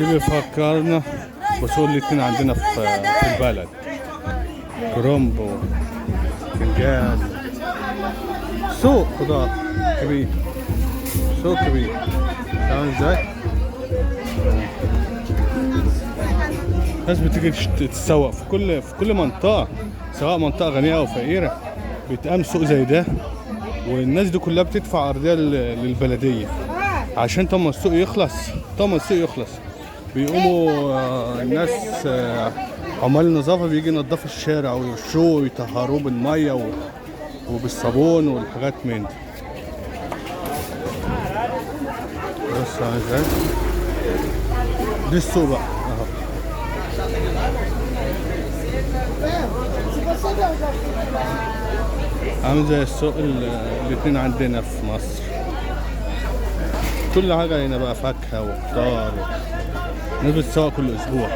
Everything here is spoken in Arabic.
دي بيفكرنا بسوق الاتنين عندنا في البلد، كرنب وفنجان. سوق خضار كبير، سوق كبير. فاهم ازاي؟ الناس بتيجي تتسوق في كل منطقة، سواء منطقة غنية أو فقيرة بيتقام سوق زي ده، والناس دي كلها بتدفع أرضية للبلدية عشان طما السوق يخلص. بيقوموا الناس عمال النظافة بيجي ينضفوا الشارع ويرشوه ويطهروه بالمية وبالصابون والحاجات من دي. بص ازاي دي السوق بقى اهو. عامل زي السوق الاتنين عندنا في مصر، كل حاجة هنا بقى فاكهة وخضار. الناس بتسوق كل أسبوع.